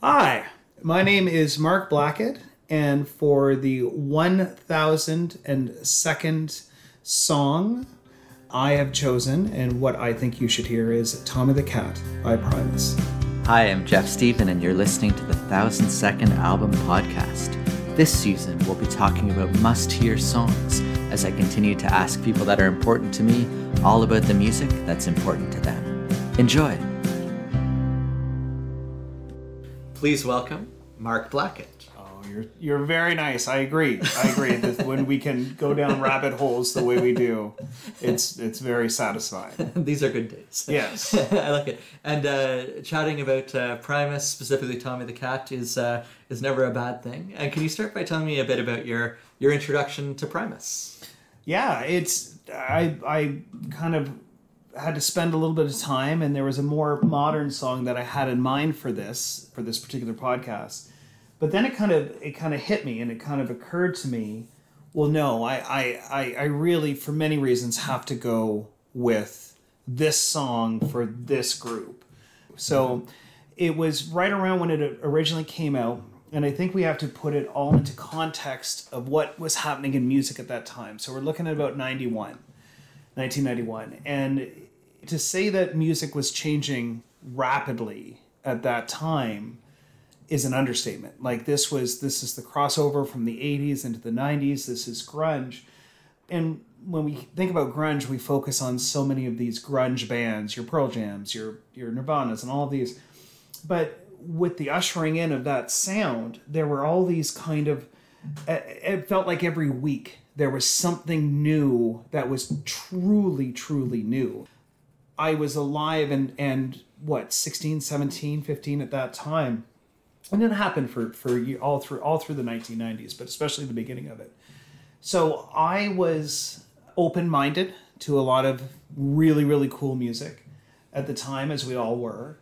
Hi, my name is Mark Blackett, and for the 1002nd song I have chosen, and what I think you should hear, is Tommy the Cat by Primus. Hi, I'm Jeff Stephen, and you're listening to the 1002nd Album Podcast. This season, we'll be talking about must-hear songs as I continue to ask people that are important to me all about the music that's important to them. Enjoy! Please welcome Mark Blackett. Oh, you're very nice. I agree. That when we can go down rabbit holes the way we do, it's very satisfying. These are good days. Yes. I like it. And chatting about Primus, specifically Tommy the Cat, is never a bad thing. And can you start by telling me a bit about your introduction to Primus? Yeah, I kind of had to spend a little bit of time, and there was a more modern song that I had in mind for this particular podcast. But then it kind of hit me, and it kind of occurred to me, well, no, I really, for many reasons, have to go with this song for this group. So it was right around when it originally came out, and I think we have to put it all into context of what was happening in music at that time. So we're looking at about 1991. And to say that music was changing rapidly at that time is an understatement. Like this is the crossover from the 80s into the 90s. This is grunge. And when we think about grunge, we focus on so many of these grunge bands, your Pearl Jams, your Nirvanas, and all of these. But with the ushering in of that sound, there were all these kind of, it felt like every week there was something new that was truly, truly new. I was alive and 16, 17, 15 at that time. And it happened for all through the 1990s, but especially the beginning of it. So I was open-minded to a lot of really, really cool music at the time, as we all were.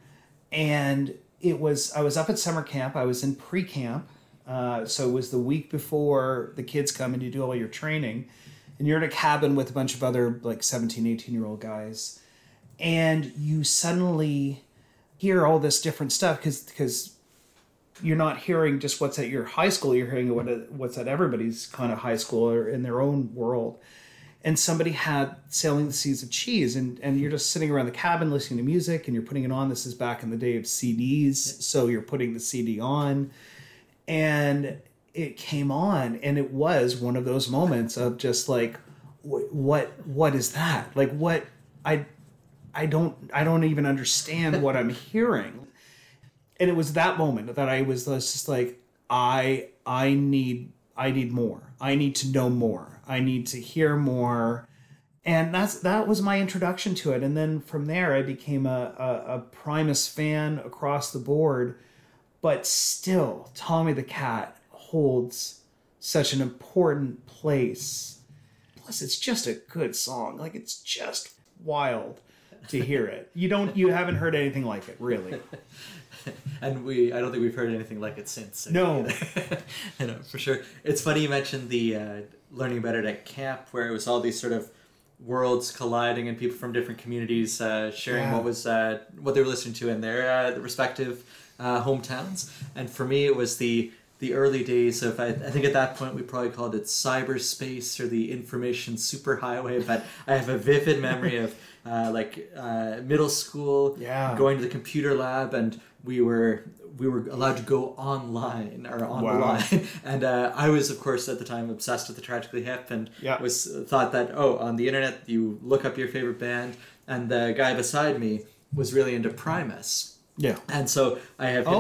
And I was up at summer camp. I was in pre-camp. So it was the week before the kids come and you do all your training. And you're in a cabin with a bunch of other like 17, 18-year-old guys. And you suddenly hear all this different stuff because you're not hearing just what's at your high school. You're hearing what's at everybody's kind of high school or in their own world. And somebody had Sailing the Seas of Cheese. And you're just sitting around the cabin listening to music and you're putting it on. This is back in the day of CDs. So you're putting the CD on. And it came on. And it was one of those moments of just like, what is that? Like what... I don't even understand what I'm hearing. And it was that moment that I was just like, I need more. I need to know more. I need to hear more. And that was my introduction to it. And then from there, I became a Primus fan across the board. But still, Tommy the Cat holds such an important place. Plus, it's just a good song. Like, it's just wild to hear it. You haven't heard anything like it, really. And I don't think we've heard anything like it since. No. I know, for sure. It's funny you mentioned the learning about it at camp, where it was all these sort of worlds colliding and people from different communities sharing what they were listening to in their respective hometowns. And for me, it was the early days of, I think at that point we probably called it cyberspace or the information superhighway, but I have a vivid memory of middle school, going to the computer lab, and we were allowed to go online or on the line. And I was, of course, at the time obsessed with the Tragically Hip, and thought that, on the internet you look up your favorite band, and the guy beside me was really into Primus. Yeah, and so I have. You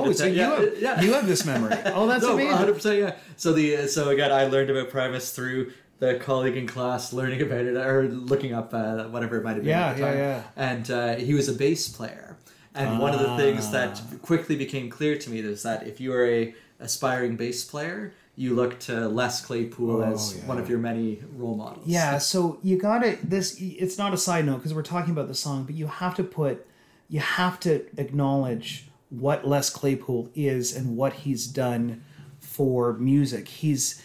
have this memory. Oh, that's amazing. 100%. Yeah. So again, I learned about Primus through the colleague in class learning about it or looking up whatever it might have been at the time. And he was a bass player, and one of the things that quickly became clear to me is that if you are a aspiring bass player, you look to Les Claypool as one of your many role models. Yeah. So you got it. It's not a side note because we're talking about the song, but you have to acknowledge what Les Claypool is and what he's done for music. He's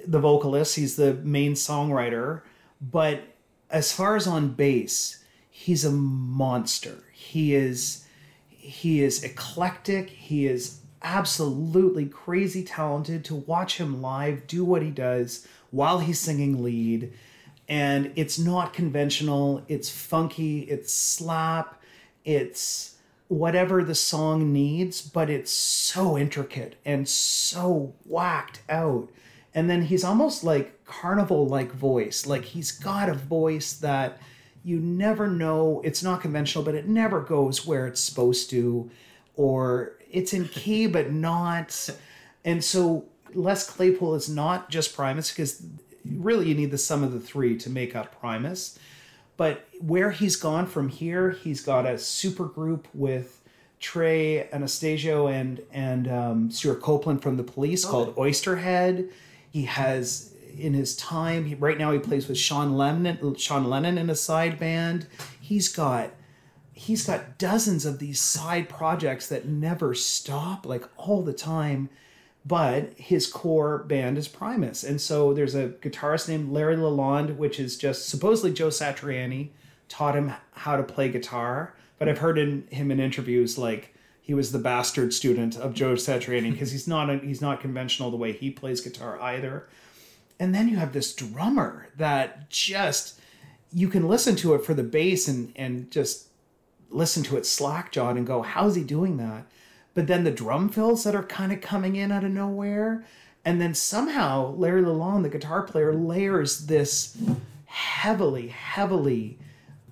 the vocalist, he's the main songwriter, but as far as on bass, he's a monster. He is eclectic, he is absolutely crazy talented. To watch him live do what he does while he's singing lead. And it's not conventional. It's funky. It's slap. It's whatever the song needs, but it's so intricate and so whacked out. And then he's almost like carnival-like voice. Like he's got a voice that you never know. It's not conventional, but it never goes where it's supposed to. Or it's in key, but not. And so Les Claypool is not just Primus, because really you need the sum of the three to make up Primus. But where he's gone from here, he's got a super group with Trey Anastasio and Stuart Copeland from The Police called Oysterhead. He has, in his time, right now he plays with Sean Lennon in a side band. He's got dozens of these side projects that never stop, like all the time. But his core band is Primus. And so there's a guitarist named Larry Lalonde, which is just supposedly Joe Satriani taught him how to play guitar. But I've heard him in interviews like he was the bastard student of Joe Satriani, because he's not conventional the way he plays guitar either. And then you have this drummer that just, you can listen to it for the bass and just listen to it slack-jawed and go, how's he doing that? But then the drum fills that are kind of coming in out of nowhere. And then somehow Larry Lalonde, the guitar player, layers this heavily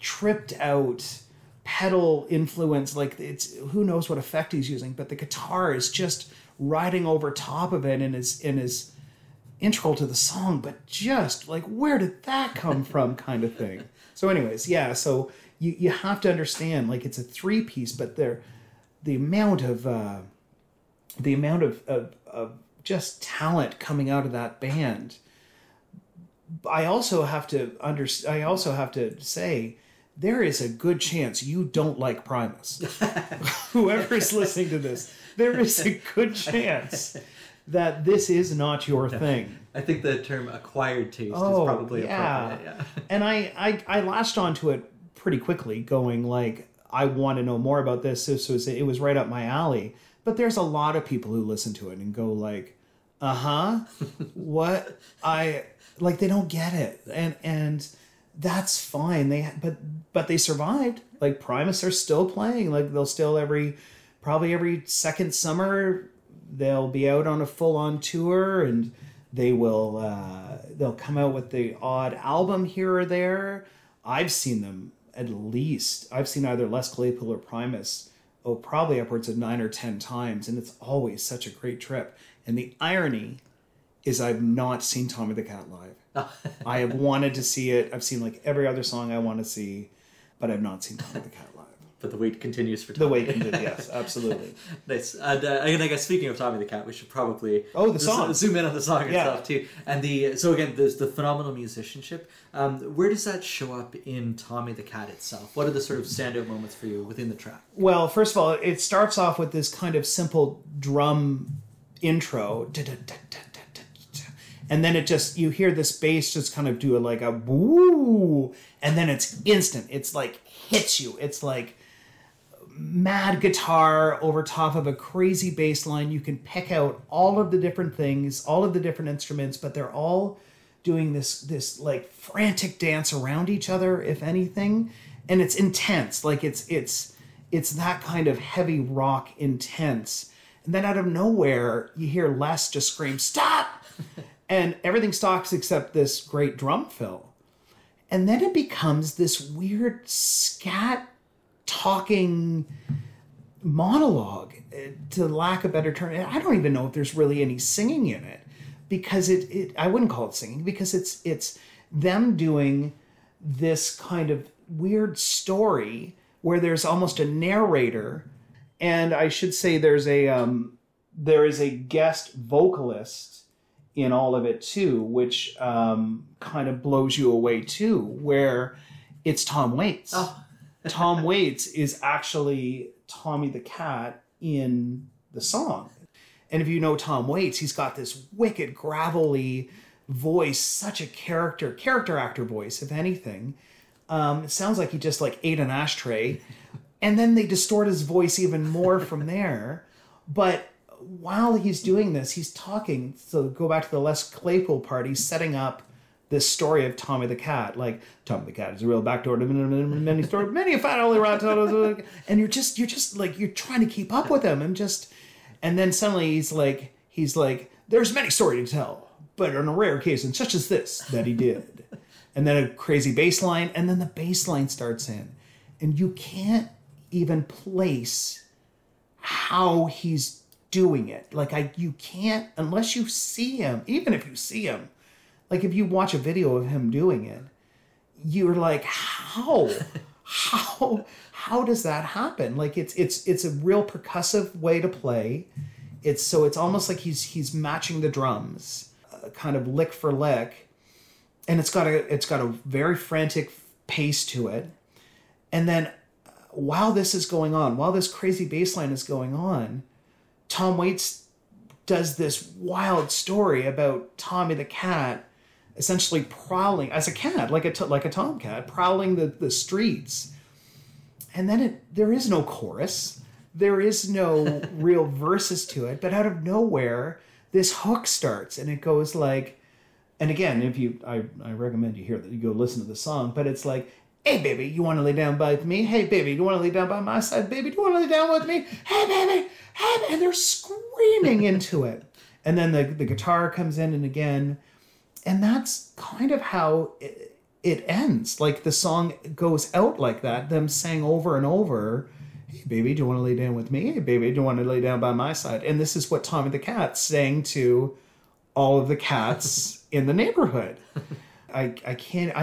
tripped out pedal influence. Like it's, who knows what effect he's using, but the guitar is just riding over top of it and is integral to the song. But just like, where did that come from kind of thing. So anyways, yeah, so you have to understand, like it's a 3-piece, but the amount of just talent coming out of that band. I also have to say there is a good chance you don't like Primus. Whoever's listening to this, there is a good chance that this is not your thing. I think the term acquired taste is probably appropriate. Yeah. And I latched onto it pretty quickly, going like, I want to know more about this. It was right up my alley. But there's a lot of people who listen to it and go like, what? They don't get it. And that's fine. But they survived. Like Primus are still playing. Like they'll still probably every second summer they'll be out on a full-on tour, and they'll come out with the odd album here or there. I've seen them I've seen either Les Claypool or Primus, probably upwards of 9 or 10 times, and it's always such a great trip. And the irony is I've not seen Tommy the Cat live. I have wanted to see it. I've seen like every other song I want to see, but I've not seen Tommy the Cat live. But the wait continues for Tommy. The wait continues, yes, absolutely. Nice. And I guess speaking of Tommy the Cat, we should probably the song. Zoom in on the song itself too. And so again, there's the phenomenal musicianship. Where does that show up in Tommy the Cat itself? What are the sort of standout moments for you within the track? Well, first of all, it starts off with this kind of simple drum intro. And then you hear this bass just kind of do like a woo, and then it's instant. It's like hits you. It's like mad guitar over top of a crazy bass line. You can pick out all of the different things, all of the different instruments, but they're all doing this like frantic dance around each other, if anything. And it's intense. Like it's that kind of heavy rock intense. And then out of nowhere, you hear Les just scream, "Stop!" And everything stops except this great drum fill. And then it becomes this weird scat talking monologue, to lack of a better term. I don't even know if there's really any singing in it, because I wouldn't call it singing, because it's them doing this kind of weird story where there's almost a narrator, and I should say there is a guest vocalist in all of it too, which kind of blows you away too, where it's Tom Waits. Tom Waits is actually Tommy the Cat in the song. And if you know Tom Waits, he's got this wicked gravelly voice, such a character actor voice, if anything. It sounds like he just like ate an ashtray. And then they distort his voice even more from there. But while he's doing this, he's talking. So go back to the Les Claypool part. He's setting up this story of Tommy the Cat. Like, Tommy the Cat is a real backdoor to many stories, many a fat only rat. And you're just like, you're trying to keep up with him, and then suddenly he's like, there's many stories to tell, but on a rare occasion, such as this, that he did. And then a crazy bass line, and then the bass line starts in. And you can't even place how he's doing it. Like, you can't, unless you see him, even if you see him, like if you watch a video of him doing it, you're like, how does that happen? Like, it's a real percussive way to play. It's almost like he's matching the drums, kind of lick for lick, and it's got a very frantic pace to it. And then while this is going on, while this crazy bass line is going on, Tom Waits does this wild story about Tommy the Cat essentially prowling as a cat, like a tomcat, prowling the streets. And then there is no chorus. There is no real verses to it. But out of nowhere, this hook starts, and it goes like, and again, I recommend you go listen to the song, but it's like, hey, baby, you want to lay down by me? Hey, baby, do you want to lay down by my side? Baby, do you want to lay down with me? Hey, baby, hey, baby. And they're screaming into it. And then the guitar comes in, and again, and that's kind of how it ends. Like, the song goes out like that, them saying over and over, hey, baby, do you want to lay down with me? Hey, baby, do you want to lay down by my side? And this is what Tommy the Cat sang to all of the cats in the neighborhood. I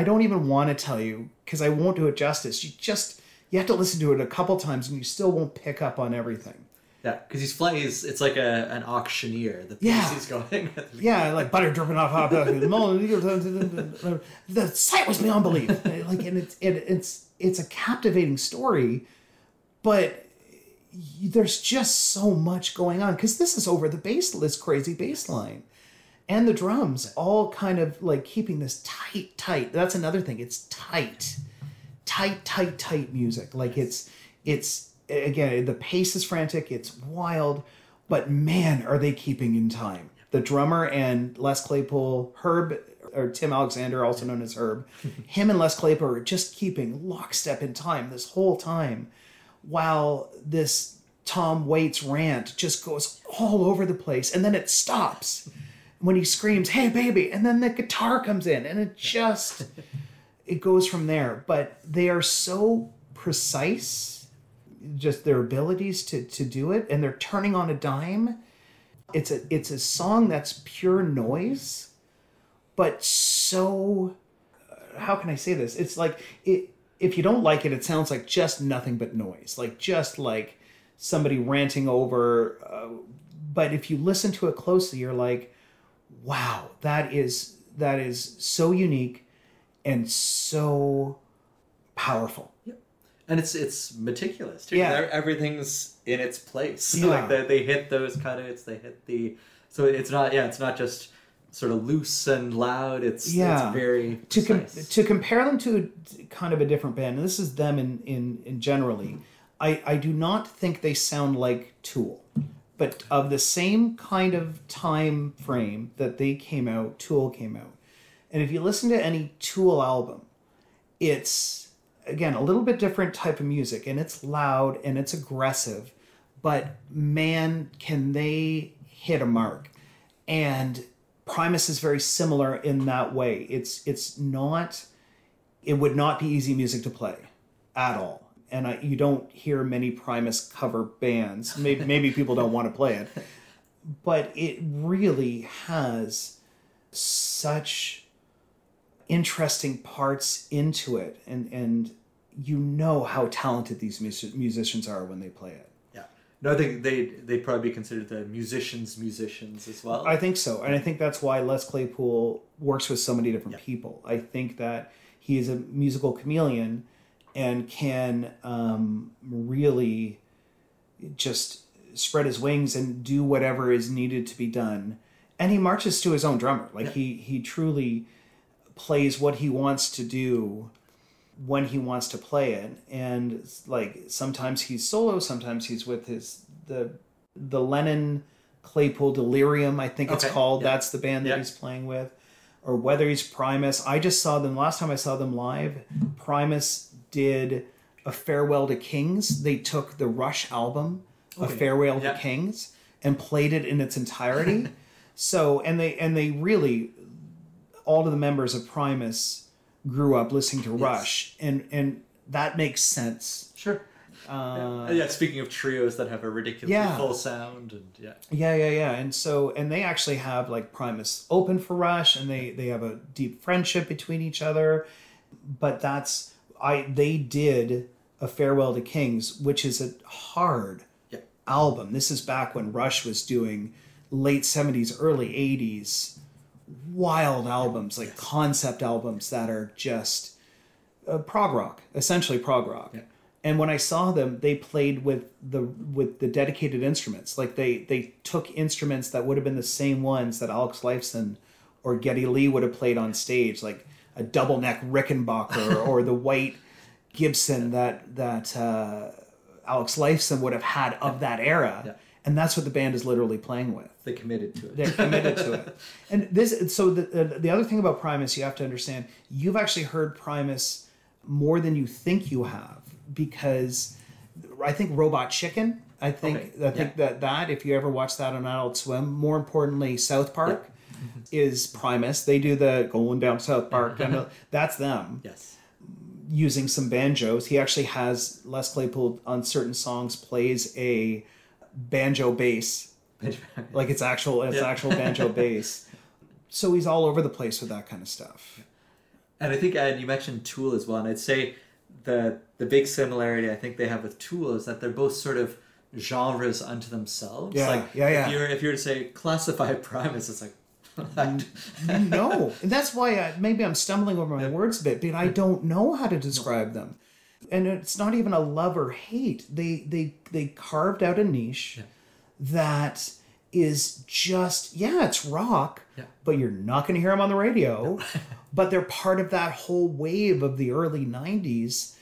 don't even want to tell you, because I won't do it justice. You have to listen to it a couple times, and you still won't pick up on everything. Yeah, because it's like an auctioneer. The piece he's going. Yeah, like butter dripping off hot dog. The sight was beyond belief. Like, and it's a captivating story, but there's just so much going on, because this is over this crazy bass line. And the drums all kind of like keeping this tight. That's another thing. It's tight music. Like, it's again, the pace is frantic. It's wild, but man, are they keeping in time. The drummer and Les Claypool, Herb, or Tim Alexander, also known as Herb, him and Les Claypool are just keeping lockstep in time this whole time, while this Tom Waits rant just goes all over the place, and then it stops when he screams, hey, baby, and then the guitar comes in, and it goes from there. But they are so precise, just their abilities to do it, and they're turning on a dime. It's a song that's pure noise, but so, how can I say this? It's like, if you don't like it, it sounds like just nothing but noise, like just like somebody ranting over. But if you listen to it closely, you're like, wow, that is so unique and so powerful. Yep. And it's meticulous too. Yeah. Everything's in its place. Yeah. Like they hit those cuts, they hit so it's not just sort of loose and loud. It's very to compare them to kind of a different band, and this is them in generally. I do not think they sound like Tool. But of the same kind of time frame that they came out, Tool came out. And if you listen to any Tool album, it's, again, a little bit different type of music, and it's loud and it's aggressive, but man, can they hit a mark. And Primus is very similar in that way. It would not be easy music to play at all. And you don't hear many Primus cover bands. Maybe people don't want to play it. But it really has such interesting parts into it. And you know how talented these musicians are when they play it. Yeah. No, I think they'd probably be considered the musicians as well. I think so. And I think that's why Les Claypool works with so many different people. I think that he is a musical chameleon and can really just spread his wings and do whatever is needed to be done. And he marches to his own drummer. Like, he truly plays what he wants to do when he wants to play it. And like, sometimes he's solo, sometimes he's with the Lennon Claypool Delirium, I think it's called. Yeah. That's the band that he's playing with. Or whether he's Primus. I just saw them, last time I saw them live, Primus did A Farewell to Kings. They took the Rush album, A Farewell to Kings, and played it in its entirety. So, and they really, all of the members of Primus grew up listening to Rush, and that makes sense. Sure. Speaking of trios that have a ridiculously full sound, and and they actually have like Primus open for Rush, and they have a deep friendship between each other. But they did A Farewell to Kings, which is a hard album. This is back when Rush was doing late 70s, early 80s wild albums, like concept albums that are just prog rock, essentially prog rock. Yeah. And when I saw them, they played with the dedicated instruments. Like they took instruments that would have been the same ones that Alex Lifeson or Geddy Lee would have played on stage, like a double neck Rickenbacker or the white Gibson that Alex Lifeson would have had of that era. Yeah. And that's what the band is literally playing with. They committed to it. They're committed to it. And the other thing about Primus, you have to understand, you've actually heard Primus more than you think you have, because I think Robot Chicken, I think that if you ever watch that on Adult Swim, more importantly, South Park is Primus. They do the Going Down South Park. And that's them. Yes. Using some banjos. He actually has, Les Claypool on certain songs plays a banjo bass, like it's actual banjo bass. So he's all over the place with that kind of stuff. And I think you mentioned Tool as well, and I'd say the big similarity I think they have with Tool is that they're both sort of genres unto themselves. If you were to say classify Primus, it's like no, and that's why maybe I'm stumbling over my words a bit, but I don't know how to describe them. And it's not even a love or hate. They carved out a niche that is just, it's rock, but you're not going to hear them on the radio. But they're part of that whole wave of the early 90s,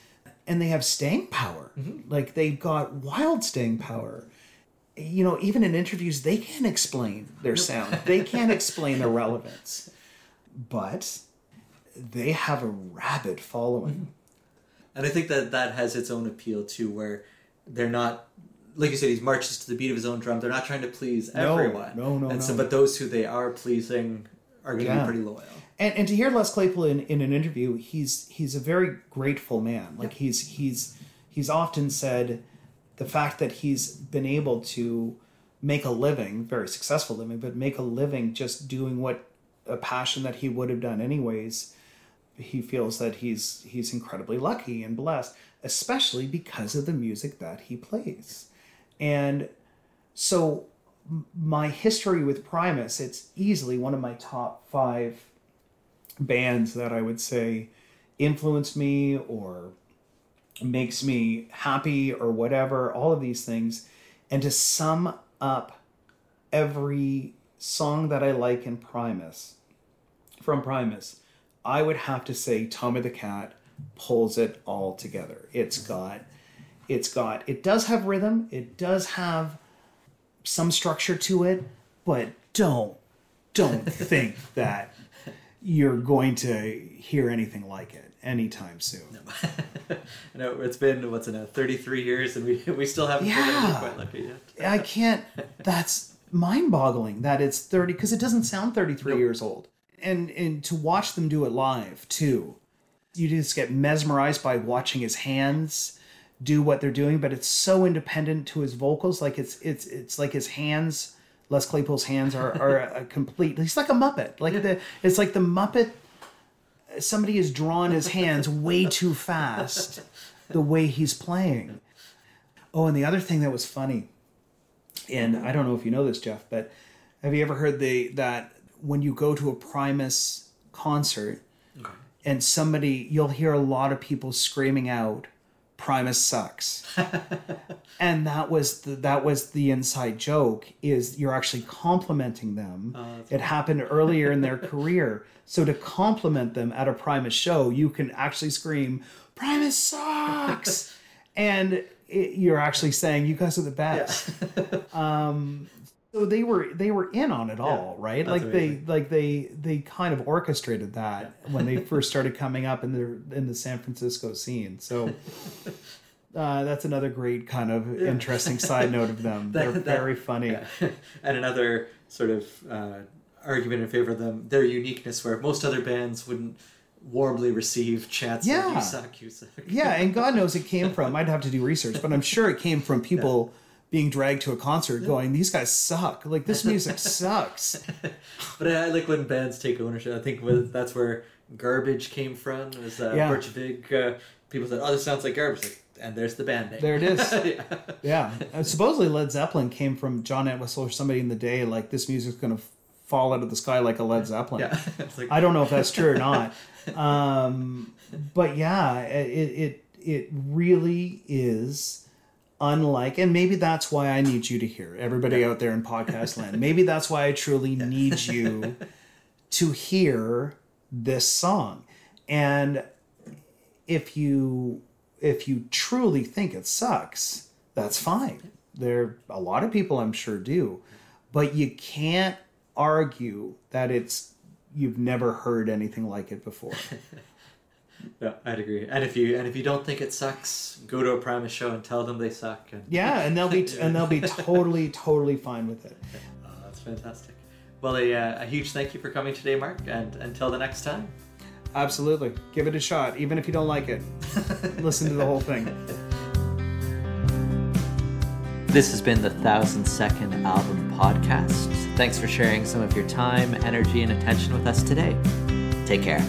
and they have staying power. Mm-hmm. Like, they've got wild staying power. You know, even in interviews, they can't explain their sound. They can't explain their relevance. But they have a rabid following. Mm-hmm. And I think that has its own appeal too, where they're not, like you said, he marches to the beat of his own drum. They're not trying to please everyone. No. But those who they are pleasing are going to be pretty loyal. And to hear Les Claypool in an interview, he's a very grateful man. Like he's often said the fact that he's been able to make a living, very successful living, but make a living just doing a passion that he would have done anyways. He feels that he's incredibly lucky and blessed, especially because of the music that he plays. And so my history with Primus, it's easily one of my top 5 bands that I would say influenced me or makes me happy or whatever, all of these things. And to sum up every song that I like in Primus, from Primus, I would have to say Tommy the Cat pulls it all together. It does have rhythm, it does have some structure to it, but don't think that you're going to hear anything like it anytime soon. No. It's been 33 years, and we still haven't been quite lucky yet. I can't. That's mind-boggling that it's 30, because it doesn't sound 33 years old. And to watch them do it live too, you just get mesmerized by watching his hands do what they're doing. But it's so independent to his vocals, like it's like his hands. Les Claypool's hands are a complete. He's like a Muppet. It's like the Muppet. Somebody has drawn his hands way too fast, the way he's playing. Oh, and the other thing that was funny, and I don't know if you know this, Jeff, but have you ever heard that when you go to a Primus concert, and you'll hear a lot of people screaming out, "Primus sucks," and that was the inside joke. Is you're actually complimenting them. It happened earlier in their career, so to compliment them at a Primus show, you can actually scream, "Primus sucks," and you're actually saying you guys are the best. So they were in on it all, right? That's amazing. They kind of orchestrated that when they first started coming up in the San Francisco scene. So that's another great kind of interesting side note of them. They're very funny. Yeah. And another sort of argument in favor of them, their uniqueness, where most other bands wouldn't warmly receive chants like "you suck, you suck." Yeah, and God knows it came from. I'd have to do research, but I'm sure it came from people being dragged to a concert going, these guys suck. Like, this music sucks. But I like when bands take ownership. I think that's where Garbage came from. It was a bunch of big people said, oh, this sounds like Garbage. Like, and there's the band name. There it is. Yeah. And supposedly Led Zeppelin came from John Entwistle or somebody in the day, like, this music's going to fall out of the sky like a Led Zeppelin. Yeah. Like, I don't know if that's true or not. But yeah, it really is unlike, and maybe that's why I need you to hear it. Everybody out there in podcast land, maybe that's why I truly need you to hear this song. And if you truly think it sucks, that's fine. A lot of people I'm sure do, but you can't argue that you've never heard anything like it before. Yeah, I'd agree. And if you don't think it sucks, go to a Primus show and tell them they suck. And they'll be totally fine with it. Oh, that's fantastic. Well, a huge thank you for coming today, Mark. And until the next time. Absolutely, give it a shot, even if you don't like it. Listen to the whole thing. This has been the 1000 Second Album Podcast. Thanks for sharing some of your time, energy, and attention with us today. Take care.